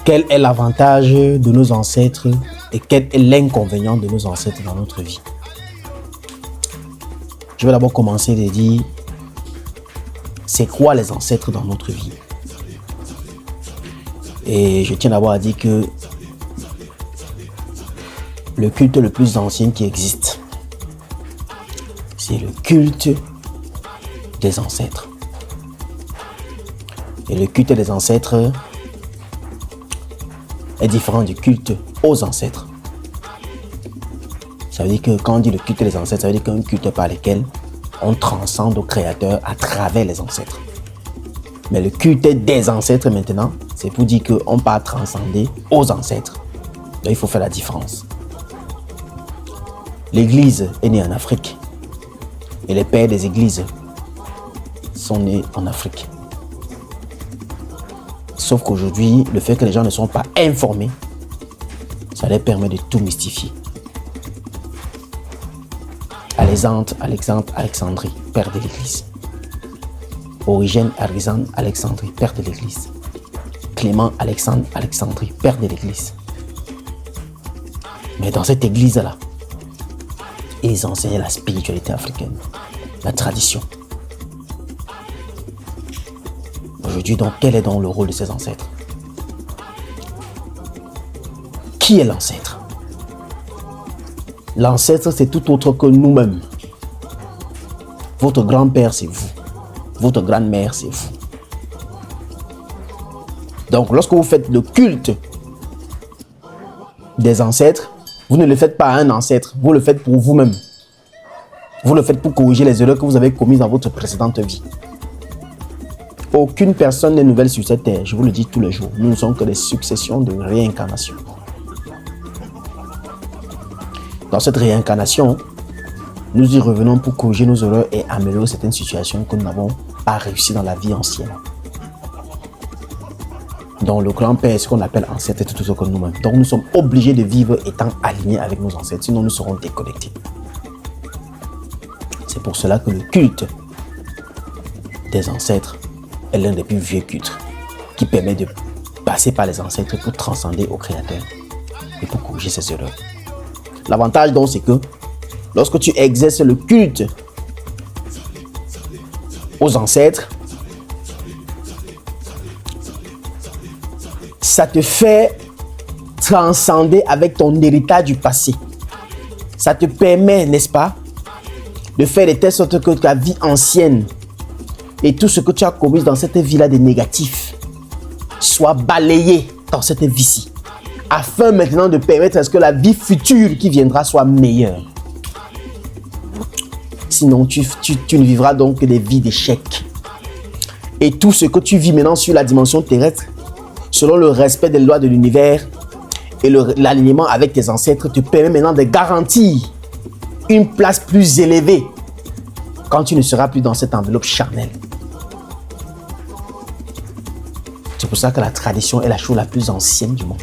Quel est l'avantage de nos ancêtres et quel est l'inconvénient de nos ancêtres dans notre vie? Je vais d'abord commencer de dire c'est quoi les ancêtres dans notre vie. Et je tiens d'abord à dire que le culte le plus ancien qui existe, c'est le culte des ancêtres. Et le culte des ancêtres est différent du culte aux ancêtres. Ça veut dire que quand on dit le culte des ancêtres, ça veut dire qu'un culte par lequel on transcende au Créateur à travers les ancêtres. Mais le culte des ancêtres maintenant, c'est pour dire qu'on ne peut pas transcender aux ancêtres. Donc il faut faire la différence. L'Église est née en Afrique. Et les pères des églises sont nés en Afrique. Sauf qu'aujourd'hui, le fait que les gens ne sont pas informés, ça leur permet de tout mystifier. Alexandrie, père de l'Église. Origène, Alexandrie, père de l'Église. Clément, Alexandrie, père de l'Église. Mais dans cette église-là, ils enseignaient la spiritualité africaine, la tradition. Aujourd'hui, donc, quel est donc le rôle de ces ancêtres? Qui est l'ancêtre? L'ancêtre, c'est tout autre que nous-mêmes. Votre grand-père, c'est vous. Votre grand-mère, c'est vous. Donc, lorsque vous faites le culte des ancêtres, vous ne le faites pas à un ancêtre, vous le faites pour vous-même. Vous le faites pour corriger les erreurs que vous avez commises dans votre précédente vie. Aucune personne n'est nouvelle sur cette terre, je vous le dis tous les jours. Nous ne sommes que des successions de réincarnations. Dans cette réincarnation, nous y revenons pour corriger nos erreurs et améliorer certaines situations que nous n'avons pas réussi dans la vie ancienne. Donc le grand-père, ce qu'on appelle ancêtre, est tout ce que nous-mêmes. Donc nous sommes obligés de vivre étant alignés avec nos ancêtres, sinon nous serons déconnectés. C'est pour cela que le culte des ancêtres est l'un des plus vieux cultes qui permet de passer par les ancêtres pour transcender au Créateur et pour corriger ses erreurs. L'avantage donc, c'est que lorsque tu exerces le culte aux ancêtres, ça te fait transcender avec ton héritage du passé. Ça te permet, n'est-ce pas, de faire de telle sorte que ta vie ancienne et tout ce que tu as commis dans cette vie-là de négatif soit balayé dans cette vie-ci. Afin maintenant de permettre à ce que la vie future qui viendra soit meilleure. Sinon, tu ne vivras donc que des vies d'échecs. Et tout ce que tu vis maintenant sur la dimension terrestre, selon le respect des lois de l'univers et l'alignement avec tes ancêtres, te permet maintenant de garantir une place plus élevée quand tu ne seras plus dans cette enveloppe charnelle. C'est pour ça que la tradition est la chose la plus ancienne du monde.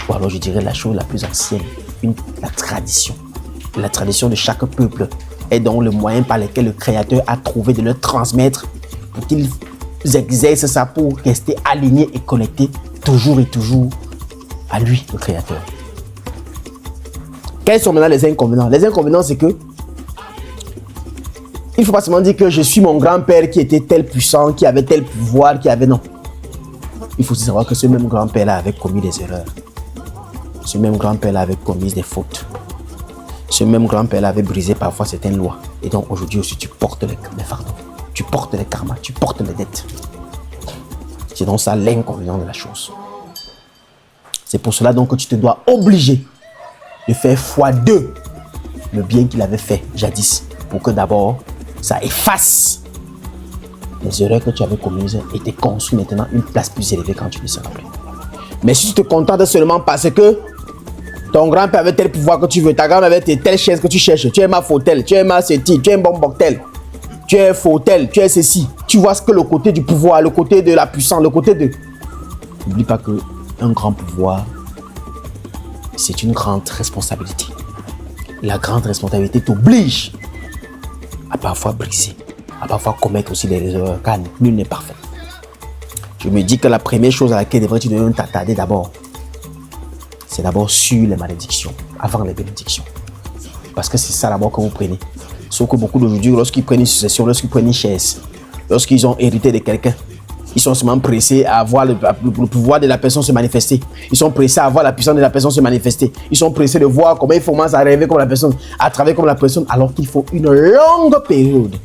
Ou alors je dirais la chose la plus ancienne, la tradition. La tradition de chaque peuple est donc le moyen par lequel le Créateur a trouvé de leur transmettre pour qu'ils exercent ça pour rester alignés et connectés toujours et toujours à lui, le Créateur. Quels sont maintenant les inconvénients? Les inconvénients, c'est que il ne faut pas seulement dire que je suis mon grand-père qui était tel puissant, qui avait tel pouvoir, qui avait... Non. Il faut aussi savoir que ce même grand-père-là avait commis des erreurs. Ce même grand-père-là avait commis des fautes. Ce même grand-père-là avait brisé parfois certaines lois. Et donc aujourd'hui aussi, tu portes les fardeaux. Tu portes les karmas, tu portes les dettes. C'est donc ça l'inconvénient de la chose. C'est pour cela donc que tu te dois obliger de faire x2 le bien qu'il avait fait jadis. Pour que d'abord, ça efface les erreurs que tu avais commises et te construis maintenant une place plus élevée quand tu ne seras plus. Mais si tu te contentes seulement parce que ton grand-père avait tel pouvoir que tu veux, ta grand-mère avait telle chaise que tu cherches, tu es ma fauteuil, tu es ma ceci, tu es un bon boctel, tu es fauteuil, tu es ceci. Tu vois ce que le côté du pouvoir, le côté de la puissance, le côté de... N'oublie pas qu'un grand pouvoir, c'est une grande responsabilité. La grande responsabilité t'oblige à parfois briser, à parfois commettre aussi des erreurs, car nul n'est parfait. Je me dis que la première chose à laquelle devrais-tu t'attarder d'abord, c'est d'abord sur les malédictions, avant les bénédictions. Parce que c'est ça d'abord que vous prenez. Sauf que beaucoup d'aujourd'hui, lorsqu'ils prennent une succession, lorsqu'ils prennent une chaise, lorsqu'ils ont hérité de quelqu'un, ils sont seulement pressés à voir le pouvoir de la personne se manifester. Ils sont pressés à voir la puissance de la personne se manifester. Ils sont pressés de voir comment ils commencent à rêver comme la personne, à travailler comme la personne, alors qu'il faut une longue période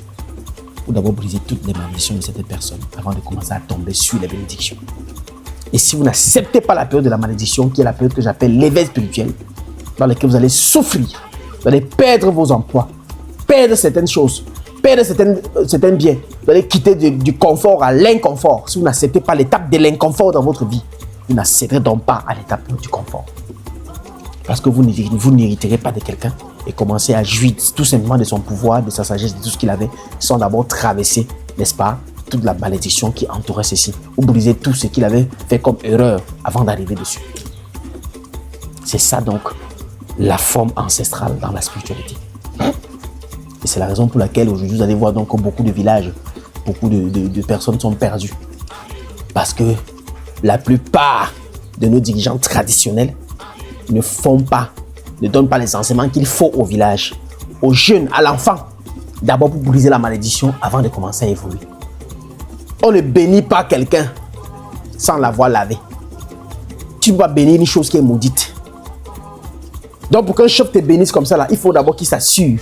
pour d'abord briser toutes les malédictions de cette personne avant de commencer à tomber sur les bénédictions. Et si vous n'acceptez pas la période de la malédiction, qui est la période que j'appelle l'éveil spirituel, dans laquelle vous allez souffrir, vous allez perdre vos emplois, perdre certaines choses, perdre certains biens, vous allez quitter du confort à l'inconfort. Si vous n'acceptez pas l'étape de l'inconfort dans votre vie, vous n'accéderez donc pas à l'étape du confort. Parce que vous n'hériterez pas de quelqu'un et commencez à jouir tout simplement de son pouvoir, de sa sagesse, de tout ce qu'il avait, sans d'abord traverser, n'est-ce pas, toute la malédiction qui entourait ceci, ou briser tout ce qu'il avait fait comme erreur avant d'arriver dessus. C'est ça donc la forme ancestrale dans la spiritualité. Et c'est la raison pour laquelle aujourd'hui vous allez voir donc beaucoup de villages, beaucoup de personnes sont perdues. Parce que la plupart de nos dirigeants traditionnels ne donnent pas les enseignements qu'il faut au village, aux jeunes, à l'enfant, d'abord pour briser la malédiction avant de commencer à évoluer. On ne bénit pas quelqu'un sans l'avoir lavé. Tu ne peux pas bénir une chose qui est maudite. Donc pour qu'un chef te bénisse comme ça, là, il faut d'abord qu'il s'assure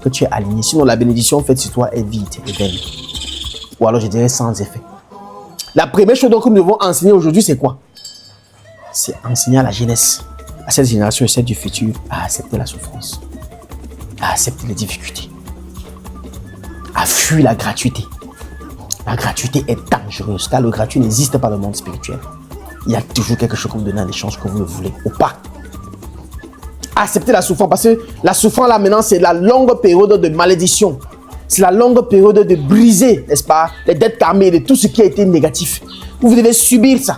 que tu es aligné. Sinon la bénédiction faite sur toi est vide et vaine. Ou alors je dirais sans effet. La première chose donc que nous devons enseigner aujourd'hui, c'est quoi? C'est enseigner à la jeunesse, à cette génération et celle du futur, à accepter la souffrance, à accepter les difficultés, à fuir la gratuité. La gratuité est dangereuse car le gratuit n'existe pas dans le monde spirituel. Il y a toujours quelque chose que vous donnez en échange que vous le voulez ou pas. Accepter la souffrance parce que la souffrance là maintenant c'est la longue période de malédiction. C'est la longue période de briser, n'est-ce pas, les dettes karmiques, de tout ce qui a été négatif. Vous devez subir ça.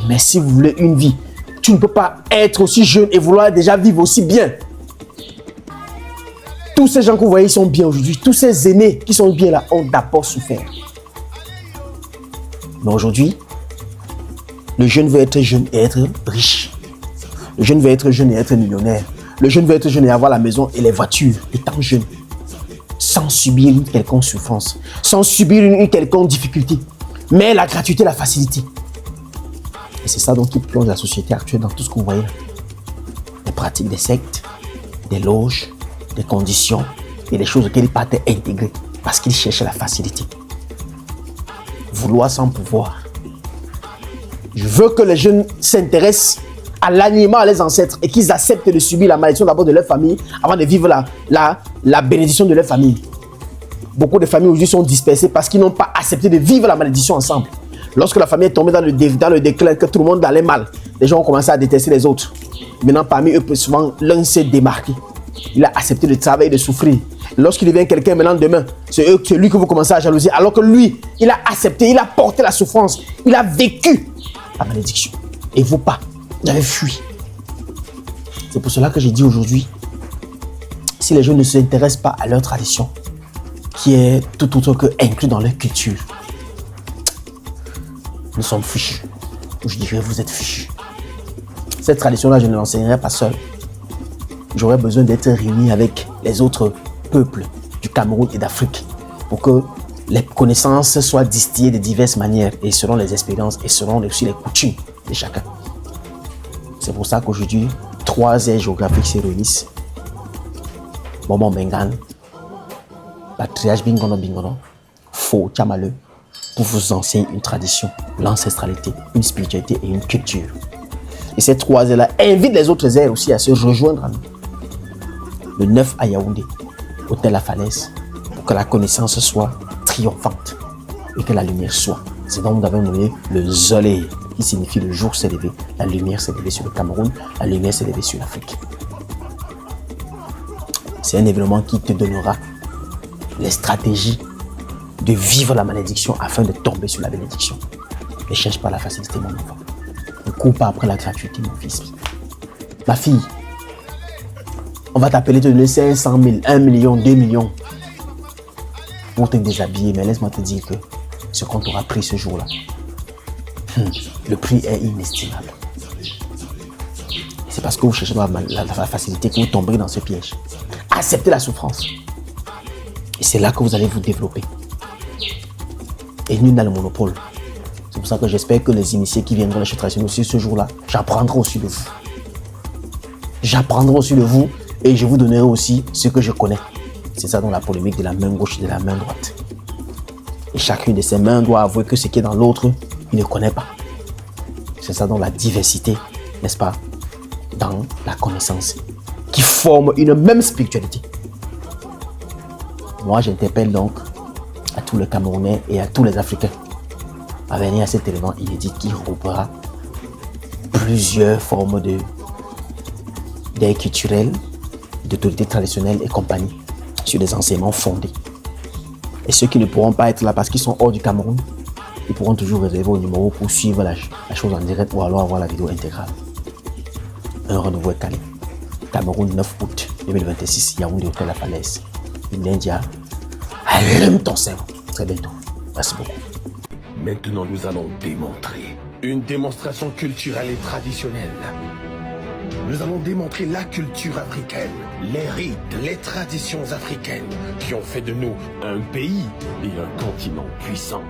Mais si vous voulez une vie, tu ne peux pas être aussi jeune et vouloir déjà vivre aussi bien. Tous ces gens que vous voyez sont bien aujourd'hui. Tous ces aînés qui sont bien là ont d'abord souffert. Mais aujourd'hui, le jeune veut être jeune et être riche. Le jeune veut être jeune et être millionnaire. Le jeune veut être jeune et avoir la maison et les voitures étant jeune. Sans subir une quelconque souffrance. Sans subir une quelconque difficulté. Mais la gratuité, la facilité. Et c'est ça donc qui plonge la société actuelle dans tout ce que vous voyez là. Les pratiques des sectes, des loges, des conditions et des choses auxquelles ils partaient intégrer parce qu'ils cherchaient la facilité. Vouloir sans pouvoir. Je veux que les jeunes s'intéressent à l'animement, à les ancêtres et qu'ils acceptent de subir la malédiction d'abord de leur famille avant de vivre la bénédiction de leur famille. Beaucoup de familles aujourd'hui sont dispersées parce qu'ils n'ont pas accepté de vivre la malédiction ensemble. Lorsque la famille est tombée dans le déclin, que tout le monde allait mal, les gens ont commencé à détester les autres. Maintenant, parmi eux, souvent, l'un s'est démarqué. Il a accepté de travailler, de souffrir. Lorsqu'il devient quelqu'un maintenant demain, c'est lui que vous commencez à jalouser. Alors que lui, il a accepté, il a porté la souffrance. Il a vécu la malédiction. Et vous pas. Vous avez fui. C'est pour cela que j'ai dit aujourd'hui, si les gens ne s'intéressent pas à leur tradition, qui est tout autre que inclus dans leur culture, nous sommes fichus. Je dirais, vous êtes fichus. Cette tradition-là, je ne l'enseignerai pas seul. J'aurais besoin d'être réuni avec les autres peuples du Cameroun et d'Afrique pour que les connaissances soient distillées de diverses manières et selon les expériences et selon aussi les coutumes de chacun. C'est pour ça qu'aujourd'hui, 3 aires géographiques se réunissent. Bobo Bengan, Patriarche Bingono Bingono, Fo Tchamaleu, pour vous enseigner une tradition, l'ancestralité, une spiritualité et une culture. Et ces 3 aires-là invitent les autres aires aussi à se rejoindre à nous. Le 9 à Yaoundé, Hôtel La Falaise, pour que la connaissance soit triomphante et que la lumière soit. C'est donc nous avons nommé le Zolé, qui signifie le jour s'est levé. La lumière s'est levée sur le Cameroun, la lumière s'est levée sur l'Afrique. C'est un événement qui te donnera les stratégies de vivre la malédiction afin de tomber sur la bénédiction. Ne cherche pas la facilité, mon enfant. Ne cours pas après la gratuité, mon fils. Ma fille, on va t'appeler te donner 500 000, 1 million, 2 millions pour te déshabiller. Mais laisse-moi te dire que ce qu'on t'aura pris ce jour-là. Le prix est inestimable. C'est parce que vous cherchez la facilité que vous tomberez dans ce piège. Acceptez la souffrance. Et c'est là que vous allez vous développer. Et nul n'a le monopole. C'est pour ça que j'espère que les initiés qui viendront les chefs traditionnels aussi ce jour-là, j'apprendrai aussi de vous. J'apprendrai aussi de vous et je vous donnerai aussi ce que je connais. C'est ça dans la polémique de la main gauche et de la main droite. Et chacune de ces mains doit avouer que ce qui est dans l'autre, il ne connaît pas. C'est ça dans la diversité, n'est-ce pas? Dans la connaissance, qui forme une même spiritualité. Moi, j'interpelle donc à tous les Camerounais et à tous les Africains à venir à cet événement inédit qui regroupera plusieurs formes d'aide culturelle, d'autorités traditionnelles et compagnie sur des enseignements fondés. Et ceux qui ne pourront pas être là parce qu'ils sont hors du Cameroun, ils pourront toujours réserver au numéro pour suivre la chose en direct ou alors avoir la vidéo intégrale. Un rendez-vous est calé. Cameroun, 9 août 2026, Yaoundé, Hôtel La Falaise. India, allume ton cerveau. Très bientôt. Merci beaucoup. Maintenant, nous allons démontrer une démonstration culturelle et traditionnelle. Nous allons démontrer la culture africaine, les rites, les traditions africaines qui ont fait de nous un pays et un continent puissant.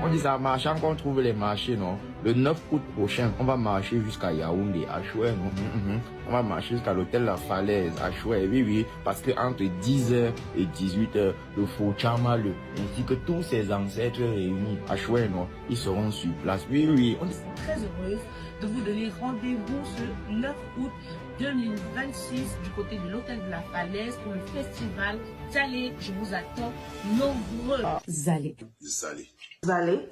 On dit ça, marchand qu'on trouve les marchés, non? Le 9 août prochain, on va marcher jusqu'à Yaoundé, à Chouet, non? On va marcher jusqu'à l'hôtel La Falaise, à Chouet, oui, parce que entre 10h et 18h, le faux Tchamalu, ainsi que tous ses ancêtres réunis à Chouet, non? Ils seront sur place, oui. On est très heureuse de vous donner rendez-vous ce 9 août 2026 du côté de l'hôtel de La Falaise pour le festival Zalé. Je vous attends nombreux. Zalé. Zalé.